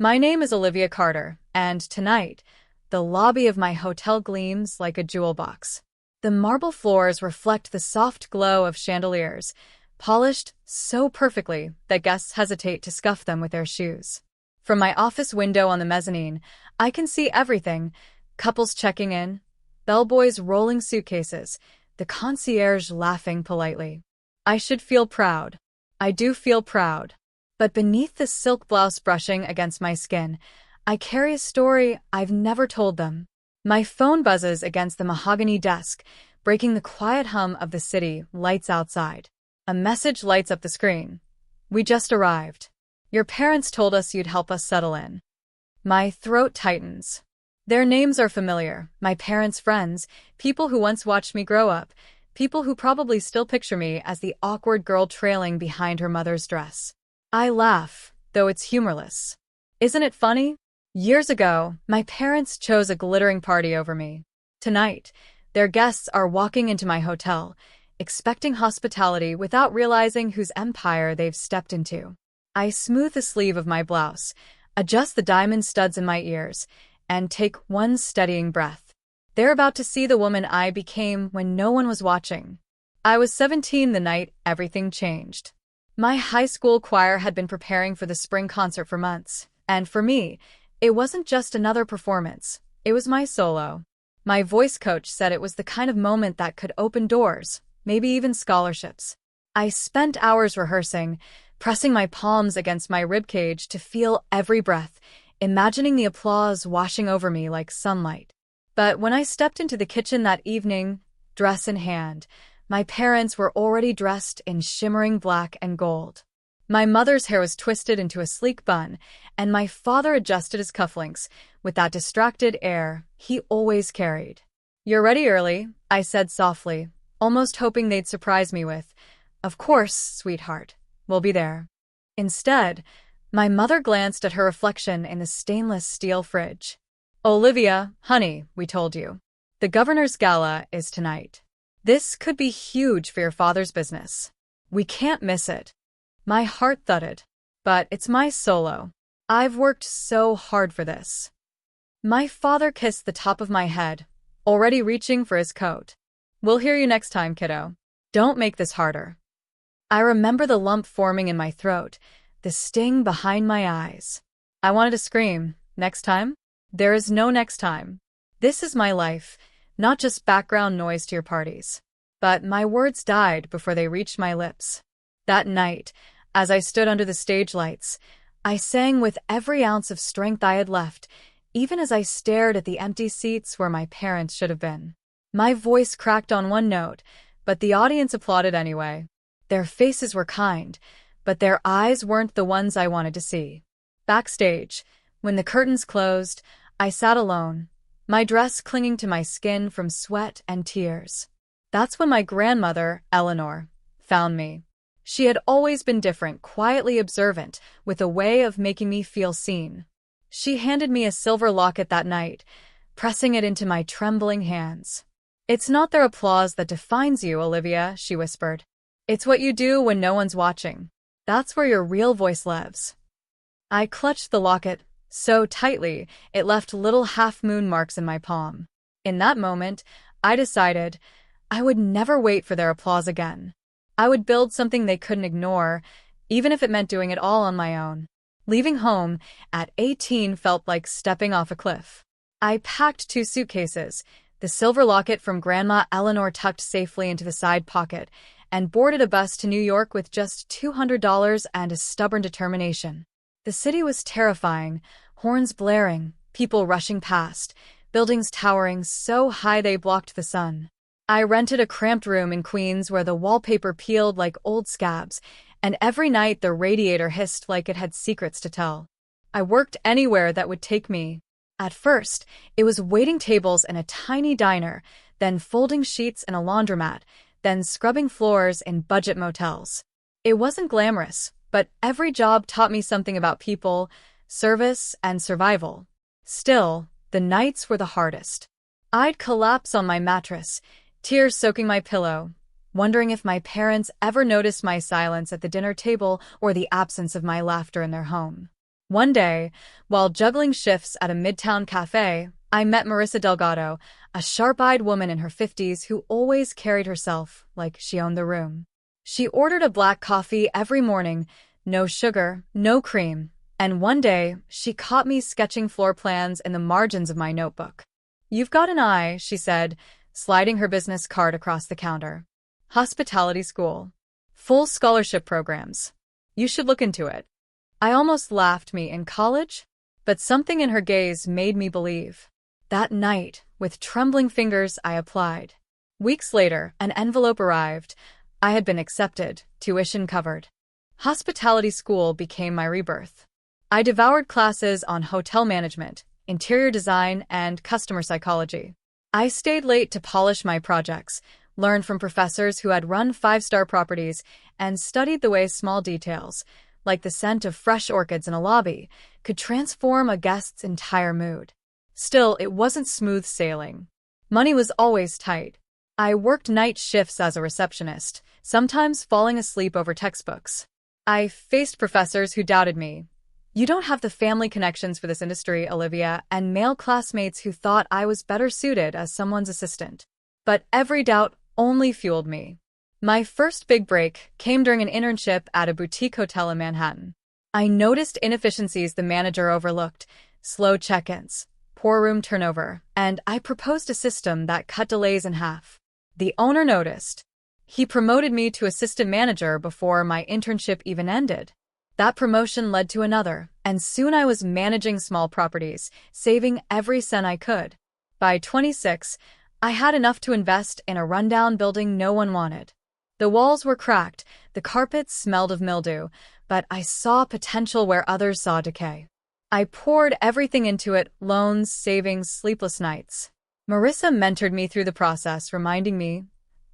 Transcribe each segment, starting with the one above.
My name is Olivia Carter, and tonight, the lobby of my hotel gleams like a jewel box. The marble floors reflect the soft glow of chandeliers, polished so perfectly that guests hesitate to scuff them with their shoes. From my office window on the mezzanine, I can see everything: couples checking in, bellboys rolling suitcases, the concierge laughing politely. I should feel proud. I do feel proud. But beneath the silk blouse brushing against my skin, I carry a story I've never told them. My phone buzzes against the mahogany desk, breaking the quiet hum of the city lights outside. A message lights up the screen. We just arrived. Your parents told us you'd help us settle in. My throat tightens. Their names are familiar: my parents' friends, people who once watched me grow up, people who probably still picture me as the awkward girl trailing behind her mother's dress. I laugh, though it's humorless. Isn't it funny? Years ago, my parents chose a glittering party over me. Tonight, their guests are walking into my hotel, expecting hospitality without realizing whose empire they've stepped into. I smooth the sleeve of my blouse, adjust the diamond studs in my ears, and take one steadying breath. They're about to see the woman I became when no one was watching. I was 17 the night everything changed. My high school choir had been preparing for the spring concert for months, and for me, it wasn't just another performance, it was my solo. My voice coach said it was the kind of moment that could open doors, maybe even scholarships. I spent hours rehearsing, pressing my palms against my ribcage to feel every breath, imagining the applause washing over me like sunlight. But when I stepped into the kitchen that evening, dress in hand, my parents were already dressed in shimmering black and gold. My mother's hair was twisted into a sleek bun, and my father adjusted his cufflinks with that distracted air he always carried. "You're ready early," I said softly, almost hoping they'd surprise me with, "Of course, sweetheart, we'll be there." Instead, my mother glanced at her reflection in the stainless steel fridge. "Olivia, honey, we told you. The governor's gala is tonight. This could be huge for your father's business. We can't miss it." My heart thudded. But it's my solo. I've worked so hard for this. My father kissed the top of my head, already reaching for his coat. "We'll hear you next time, kiddo. Don't make this harder." I remember the lump forming in my throat, the sting behind my eyes. I wanted to scream, "Next time?" There is no next time. This is my life, not just background noise to your parties. But my words died before they reached my lips. That night, as I stood under the stage lights, I sang with every ounce of strength I had left, even as I stared at the empty seats where my parents should have been. My voice cracked on one note, but the audience applauded anyway. Their faces were kind, but their eyes weren't the ones I wanted to see. Backstage, when the curtains closed, I sat alone, my dress clinging to my skin from sweat and tears. That's when my grandmother, Eleanor, found me. She had always been different, quietly observant, with a way of making me feel seen. She handed me a silver locket that night, pressing it into my trembling hands. "It's not their applause that defines you, Olivia," she whispered. "It's what you do when no one's watching. That's where your real voice lives." I clutched the locket so tightly it left little half-moon marks in my palm. In that moment, I decided I would never wait for their applause again. I would build something they couldn't ignore, even if it meant doing it all on my own. Leaving home at 18 felt like stepping off a cliff. I packed 2 suitcases, the silver locket from Grandma Eleanor tucked safely into the side pocket, and boarded a bus to New York with just $200 and a stubborn determination. The city was terrifying, horns blaring, people rushing past, buildings towering so high they blocked the sun. I rented a cramped room in Queens where the wallpaper peeled like old scabs, and every night the radiator hissed like it had secrets to tell. I worked anywhere that would take me. At first, it was waiting tables in a tiny diner, then folding sheets in a laundromat, then scrubbing floors in budget motels. It wasn't glamorous, but every job taught me something about people, service, and survival. Still, the nights were the hardest. I'd collapse on my mattress, tears soaking my pillow, wondering if my parents ever noticed my silence at the dinner table or the absence of my laughter in their home. One day, while juggling shifts at a midtown cafe, I met Marissa Delgado, a sharp-eyed woman in her 50s who always carried herself like she owned the room. She ordered a black coffee every morning, no sugar, no cream, and one day, she caught me sketching floor plans in the margins of my notebook. "You've got an eye," she said, sliding her business card across the counter. "Hospitality school. Full scholarship programs. You should look into it." I almost laughed. Me in college? But something in her gaze made me believe. That night, with trembling fingers, I applied. Weeks later, an envelope arrived. I had been accepted, tuition covered. Hospitality school became my rebirth. I devoured classes on hotel management, interior design, and customer psychology. I stayed late to polish my projects, learned from professors who had run five-star properties, and studied the way small details, like the scent of fresh orchids in a lobby, could transform a guest's entire mood. Still, it wasn't smooth sailing. Money was always tight. I worked night shifts as a receptionist, sometimes falling asleep over textbooks. I faced professors who doubted me. "You don't have the family connections for this industry, Olivia," and male classmates who thought I was better suited as someone's assistant. But every doubt only fueled me. My first big break came during an internship at a boutique hotel in Manhattan. I noticed inefficiencies the manager overlooked: slow check-ins, poor room turnover, and I proposed a system that cut delays in half. The owner noticed. He promoted me to assistant manager before my internship even ended. That promotion led to another, and soon I was managing small properties, saving every cent I could. By 26, I had enough to invest in a rundown building no one wanted. The walls were cracked, the carpets smelled of mildew, but I saw potential where others saw decay. I poured everything into it: loans, savings, sleepless nights. Marissa mentored me through the process, reminding me,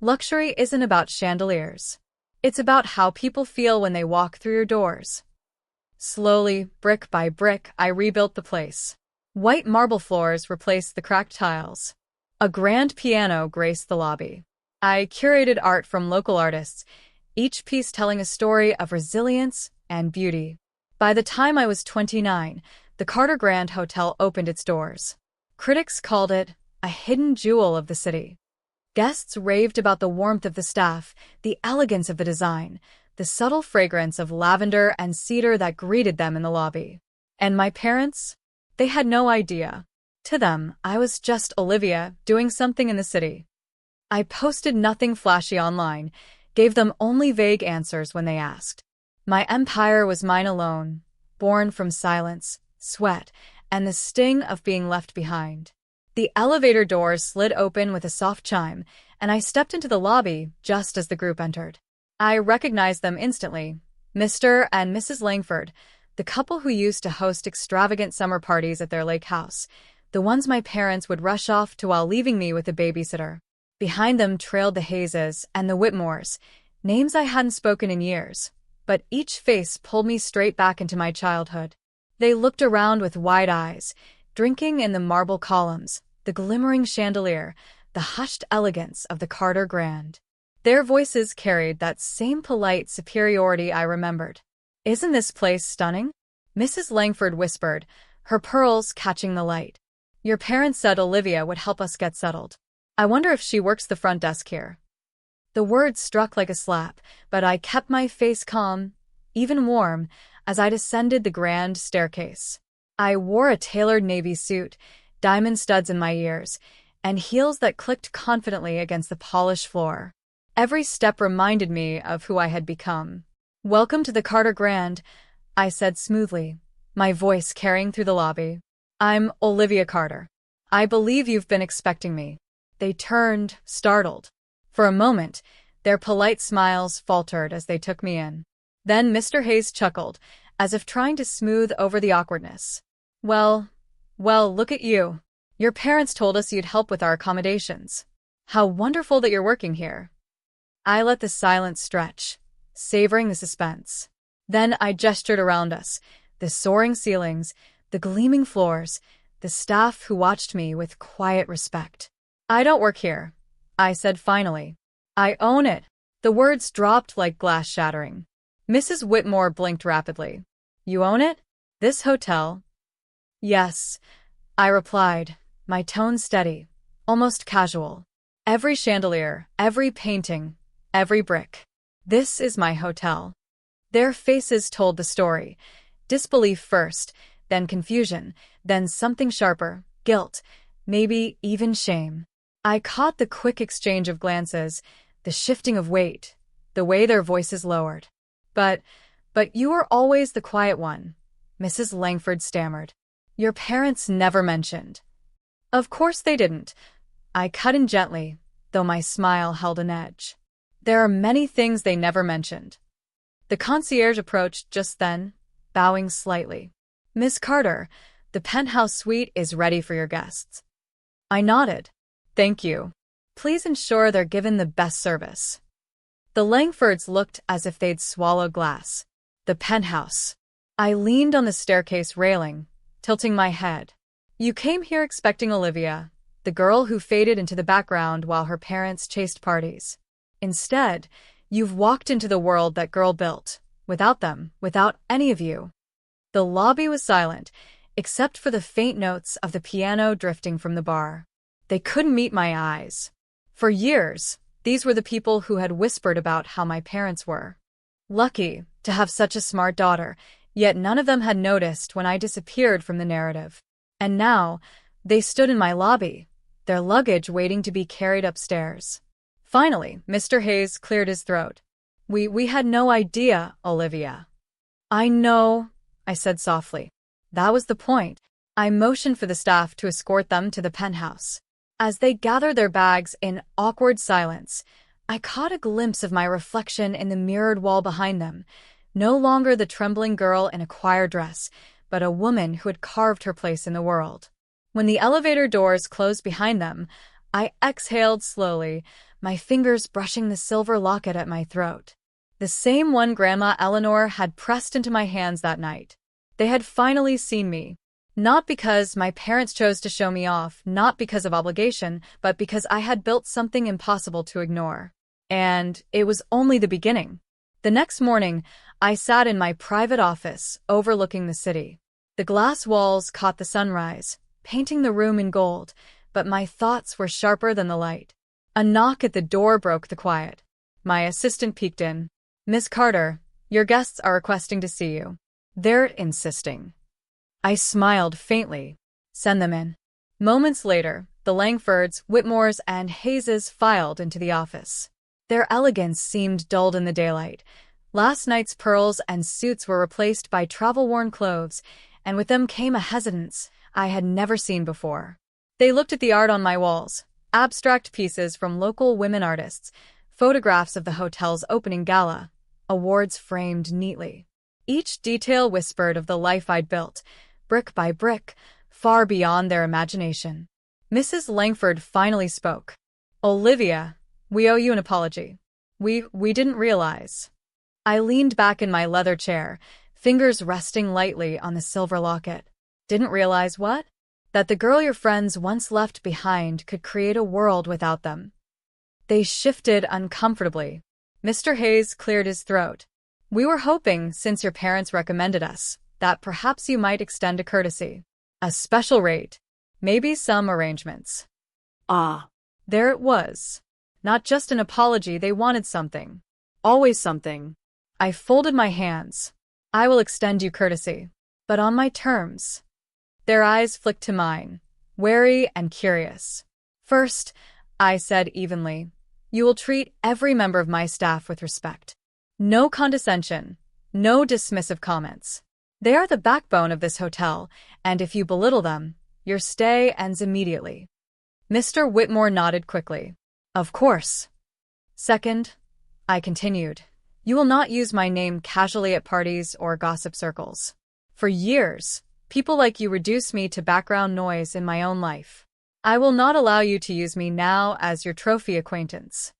luxury isn't about chandeliers. It's about how people feel when they walk through your doors. Slowly, brick by brick, I rebuilt the place. White marble floors replaced the cracked tiles. A grand piano graced the lobby. I curated art from local artists, each piece telling a story of resilience and beauty. By the time I was 29, the Carter Grand Hotel opened its doors. Critics called it a hidden jewel of the city. Guests raved about the warmth of the staff, the elegance of the design, the subtle fragrance of lavender and cedar that greeted them in the lobby. And my parents? They had no idea. To them, I was just Olivia, doing something in the city. I posted nothing flashy online, gave them only vague answers when they asked. My empire was mine alone, born from silence, sweat, and the sting of being left behind. The elevator doors slid open with a soft chime, and I stepped into the lobby just as the group entered. I recognized them instantly: Mr. and Mrs. Langford, the couple who used to host extravagant summer parties at their lake house, the ones my parents would rush off to while leaving me with a babysitter. Behind them trailed the Hayeses and the Whitmores, names I hadn't spoken in years, but each face pulled me straight back into my childhood. They looked around with wide eyes, drinking in the marble columns, the glimmering chandelier, the hushed elegance of the Carter Grand. Their voices carried that same polite superiority I remembered. "Isn't this place stunning?" Mrs. Langford whispered, her pearls catching the light. "Your parents said Olivia would help us get settled. I wonder if she works the front desk here." The words struck like a slap, but I kept my face calm, even warm, as I descended the grand staircase. I wore a tailored navy suit, diamond studs in my ears, and heels that clicked confidently against the polished floor. Every step reminded me of who I had become. "Welcome to the Carter Grand," I said smoothly, my voice carrying through the lobby. "I'm Olivia Carter. I believe you've been expecting me." They turned, startled. For a moment, their polite smiles faltered as they took me in. Then Mr. Hayes chuckled, as if trying to smooth over the awkwardness. Well, look at you. Your parents told us you'd help with our accommodations. How wonderful that you're working here." I let the silence stretch, savoring the suspense. Then I gestured around us, the soaring ceilings, the gleaming floors, the staff who watched me with quiet respect. "I don't work here," I said finally. "I own it." The words dropped like glass shattering. Mrs. Whitmore blinked rapidly. "You own it?" This hotel? Yes, I replied, my tone steady, almost casual. Every chandelier, every painting, every brick. This is my hotel. Their faces told the story. Disbelief first, then confusion, then something sharper, guilt, maybe even shame. I caught the quick exchange of glances, the shifting of weight, the way their voices lowered. But you were always the quiet one, Mrs. Langford stammered. Your parents never mentioned. Of course they didn't. I cut in gently, though my smile held an edge. There are many things they never mentioned. The concierge approached just then, bowing slightly. Miss Carter, the penthouse suite is ready for your guests. I nodded. Thank you. Please ensure they're given the best service. The Langfords looked as if they'd swallowed glass. The penthouse. I leaned on the staircase railing, tilting my head. You came here expecting Olivia, the girl who faded into the background while her parents chased parties. Instead, you've walked into the world that girl built, without them, without any of you. The lobby was silent, except for the faint notes of the piano drifting from the bar. They couldn't meet my eyes. For years, these were the people who had whispered about how my parents were. Lucky to have such a smart daughter, yet none of them had noticed when I disappeared from the narrative. And now, they stood in my lobby, their luggage waiting to be carried upstairs. Finally, Mr. Hayes cleared his throat. We had no idea, Olivia. I know, I said softly. That was the point. I motioned for the staff to escort them to the penthouse. As they gathered their bags in awkward silence, I caught a glimpse of my reflection in the mirrored wall behind them, no longer the trembling girl in a choir dress, but a woman who had carved her place in the world. When the elevator doors closed behind them, I exhaled slowly, my fingers brushing the silver locket at my throat. The same one Grandma Eleanor had pressed into my hands that night. They had finally seen me. Not because my parents chose to show me off, not because of obligation, but because I had built something impossible to ignore. And it was only the beginning. The next morning, I sat in my private office, overlooking the city. The glass walls caught the sunrise, painting the room in gold, but my thoughts were sharper than the light. A knock at the door broke the quiet. My assistant peeked in. Miss Carter, your guests are requesting to see you. They're insisting. I smiled faintly. Send them in. Moments later, the Langfords, Whitmores, and Hayeses filed into the office. Their elegance seemed dulled in the daylight. Last night's pearls and suits were replaced by travel-worn clothes, and with them came a hesitance I had never seen before. They looked at the art on my walls, abstract pieces from local women artists, photographs of the hotel's opening gala, awards framed neatly. Each detail whispered of the life I'd built, brick by brick, far beyond their imagination. Mrs. Langford finally spoke. Olivia, we owe you an apology. We didn't realize. I leaned back in my leather chair, fingers resting lightly on the silver locket. Didn't realize what? That the girl your friends once left behind could create a world without them. They shifted uncomfortably. Mr. Hayes cleared his throat. We were hoping, since your parents recommended us, that perhaps you might extend a courtesy. A special rate. Maybe some arrangements. Ah. There it was. Not just an apology, they wanted something. Always something. I folded my hands. I will extend you courtesy. But on my terms. Their eyes flicked to mine, wary and curious. First, I said evenly, you will treat every member of my staff with respect. No condescension, no dismissive comments. They are the backbone of this hotel, and if you belittle them, your stay ends immediately. Mr. Whitmore nodded quickly. Of course. Second, I continued, you will not use my name casually at parties or gossip circles. For years, people like you reduce me to background noise in my own life. I will not allow you to use me now as your trophy acquaintance.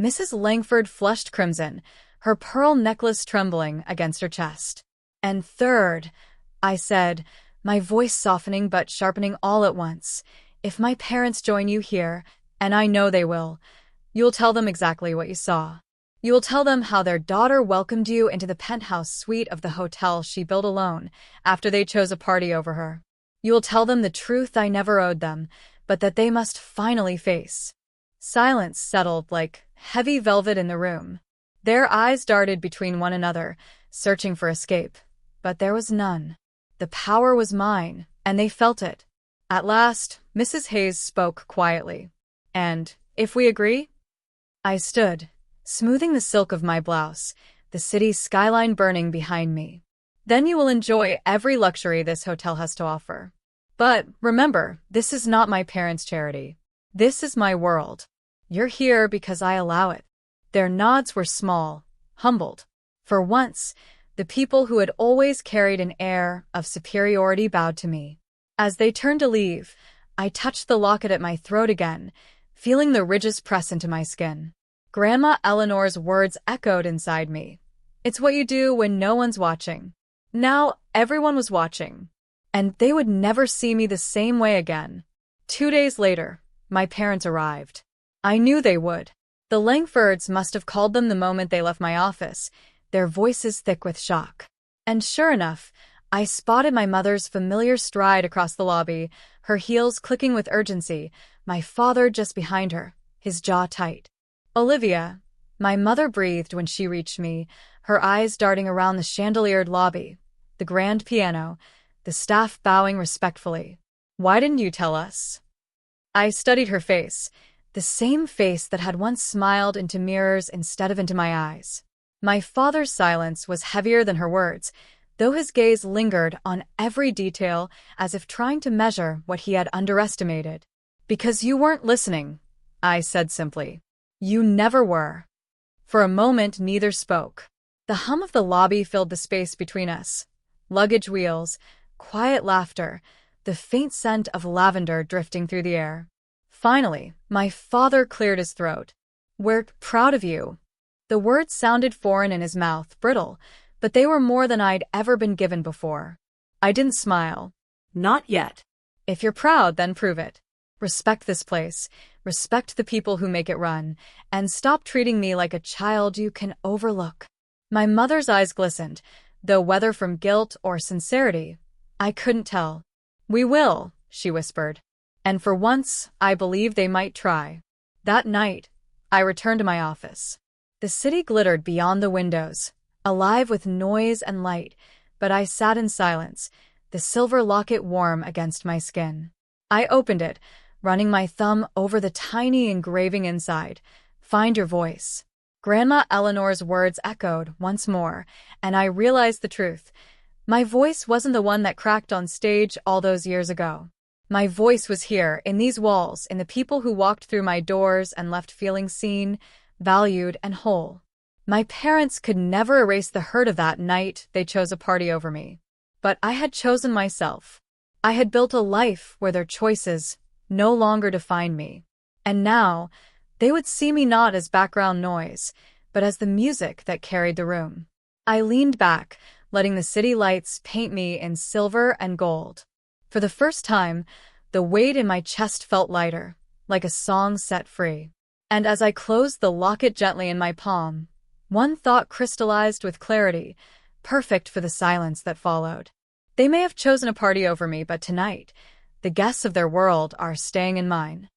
Mrs. Langford flushed crimson, her pearl necklace trembling against her chest. And third, I said, my voice softening but sharpening all at once, if my parents join you here, and I know they will, you'll tell them exactly what you saw. You will tell them how their daughter welcomed you into the penthouse suite of the hotel she built alone after they chose a party over her. You will tell them the truth I never owed them, but that they must finally face. Silence settled like heavy velvet in the room. Their eyes darted between one another, searching for escape, but there was none. The power was mine, and they felt it. At last, Mrs. Hayes spoke quietly. "And if we agree?" I stood, smoothing the silk of my blouse, the city's skyline burning behind me. "Then you will enjoy every luxury this hotel has to offer. But remember, this is not my parents' charity. This is my world. You're here because I allow it." Their nods were small, humbled. For once, the people who had always carried an air of superiority bowed to me. As they turned to leave, I touched the locket at my throat again, feeling the ridges press into my skin. Grandma Eleanor's words echoed inside me. "It's what you do when no one's watching." Now everyone was watching, and they would never see me the same way again. 2 days later, my parents arrived. I knew they would. The Langfords must have called them the moment they left my office, their voices thick with shock. And sure enough, I spotted my mother's familiar stride across the lobby, her heels clicking with urgency, my father just behind her, his jaw tight. "Olivia," my mother breathed when she reached me, her eyes darting around the chandeliered lobby, the grand piano, the staff bowing respectfully. "Why didn't you tell us?" I studied her face, the same face that had once smiled into mirrors instead of into my eyes. My father's silence was heavier than her words, though his gaze lingered on every detail as if trying to measure what he had underestimated. "Because you weren't listening," I said simply. "You never were." For a moment, neither spoke. The hum of the lobby filled the space between us. Luggage wheels, quiet laughter, the faint scent of lavender drifting through the air. Finally, my father cleared his throat. "We're proud of you." The words sounded foreign in his mouth, brittle, but they were more than I'd ever been given before. I didn't smile. "Not yet." "If you're proud, then prove it. Respect this place, respect the people who make it run, and stop treating me like a child you can overlook." My mother's eyes glistened, though whether from guilt or sincerity, I couldn't tell. "We will," she whispered. And for once, I believed they might try. That night, I returned to my office. The city glittered beyond the windows, alive with noise and light, but I sat in silence, the silver locket warm against my skin. I opened it, running my thumb over the tiny engraving inside. "Find your voice." Grandma Eleanor's words echoed once more, and I realized the truth. My voice wasn't the one that cracked on stage all those years ago. My voice was here, in these walls, in the people who walked through my doors and left feeling seen, valued, and whole. My parents could never erase the hurt of that night they chose a party over me. But I had chosen myself. I had built a life where their choices no longer defined me. And now, they would see me not as background noise, but as the music that carried the room. I leaned back, letting the city lights paint me in silver and gold. For the first time, the weight in my chest felt lighter, like a song set free. And as I closed the locket gently in my palm, one thought crystallized with clarity, perfect for the silence that followed. They may have chosen a party over me, but tonight, the guests of their world are staying in mine.